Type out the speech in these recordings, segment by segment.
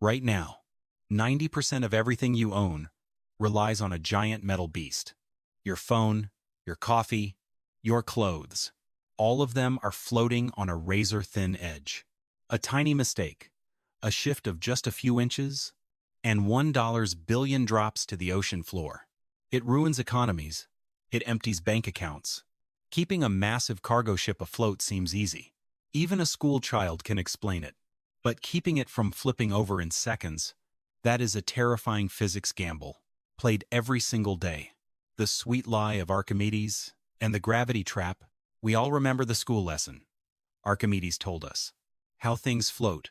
Right now, 90% of everything you own relies on a giant metal beast. Your phone, your coffee, your clothes. All of them are floating on a razor-thin edge. A tiny mistake, a shift of just a few inches, and $1 billion drops to the ocean floor. It ruins economies. It empties bank accounts. Keeping a massive cargo ship afloat seems easy. Even a school child can explain it. But keeping it from flipping over in seconds, that is a terrifying physics gamble, played every single day. The sweet lie of Archimedes and the gravity trap. We all remember the school lesson. Archimedes told us how things float.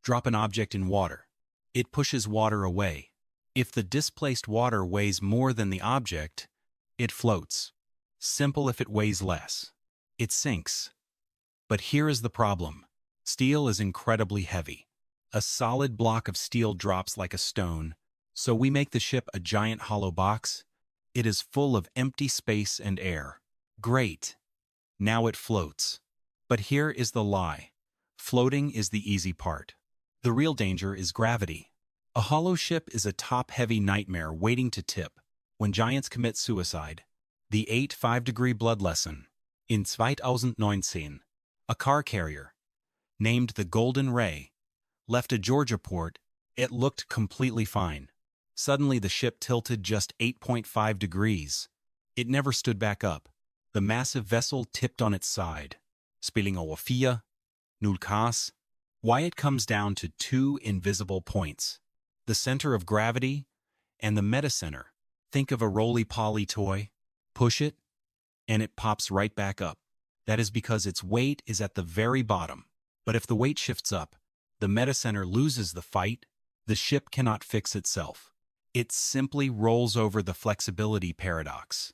Drop an object in water. It pushes water away. If the displaced water weighs more than the object, it floats. Simple. If it weighs less, it sinks. But here is the problem. Steel is incredibly heavy. A solid block of steel drops like a stone, so we make the ship a giant hollow box. It is full of empty space and air. Great. Now it floats. But here is the lie. Floating is the easy part. The real danger is gravity. A hollow ship is a top-heavy nightmare waiting to tip when giants commit suicide. The 8-5-degree blood lesson. In 2019, a car carrier, named the Golden Ray, left a Georgia port. It looked completely fine. Suddenly the ship tilted just 8.5 degrees. It never stood back up. The massive vessel tipped on its side, spilling over 4, 0 Ks. Why? It comes down to two invisible points: the center of gravity and the metacenter. Think of a roly-poly toy. Push it, and it pops right back up. That is because its weight is at the very bottom. But if the weight shifts up, the metacenter loses the fight. The ship cannot fix itself. It simply rolls over. The flexibility paradox.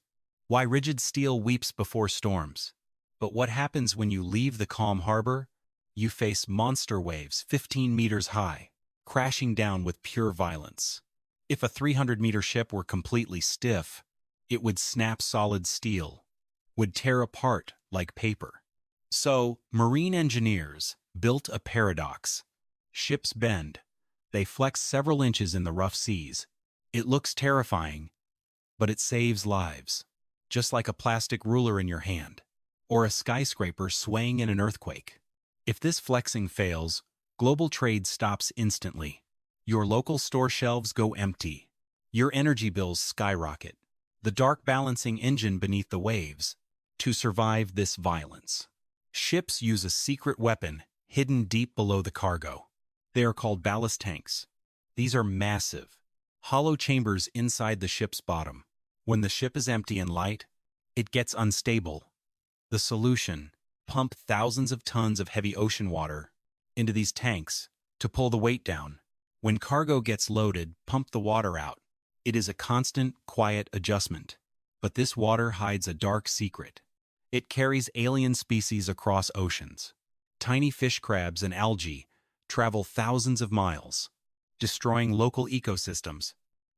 Why rigid steel weeps before storms. But what happens when you leave the calm harbor? You face monster waves 15 meters high, crashing down with pure violence. If a 300-meter ship were completely stiff, it would snap. Solid steel would tear apart like paper. So, marine engineers built a paradox. Ships bend. They flex several inches in the rough seas. It looks terrifying, but it saves lives. Just like a plastic ruler in your hand, or a skyscraper swaying in an earthquake. If this flexing fails, global trade stops instantly. Your local store shelves go empty. Your energy bills skyrocket. The dark balancing engine beneath the waves. To survive this violence, ships use a secret weapon hidden deep below the cargo. They are called ballast tanks. These are massive, hollow chambers inside the ship's bottom. When the ship is empty and light, it gets unstable. The solution: pump thousands of tons of heavy ocean water into these tanks to pull the weight down. When cargo gets loaded, pump the water out. It is a constant, quiet adjustment. But this water hides a dark secret. It carries alien species across oceans. Tiny fish crabs and algae travel thousands of miles, destroying local ecosystems.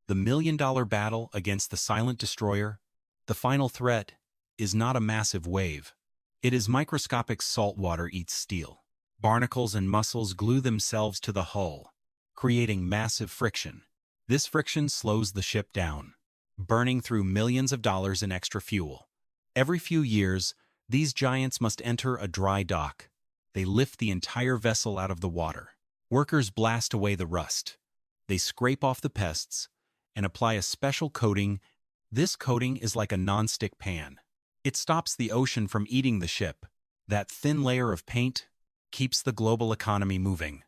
The million-dollar battle against the silent destroyer, the final threat, is not a massive wave. It is microscopic. Salt water eats steel. Barnacles and mussels glue themselves to the hull, creating massive friction. This friction slows the ship down, burning through millions of dollars in extra fuel. Every few years, these giants must enter a dry dock. They lift the entire vessel out of the water. Workers blast away the rust. They scrape off the pests and apply a special coating. This coating is like a non-stick pan. It stops the ocean from eating the ship. That thin layer of paint keeps the global economy moving.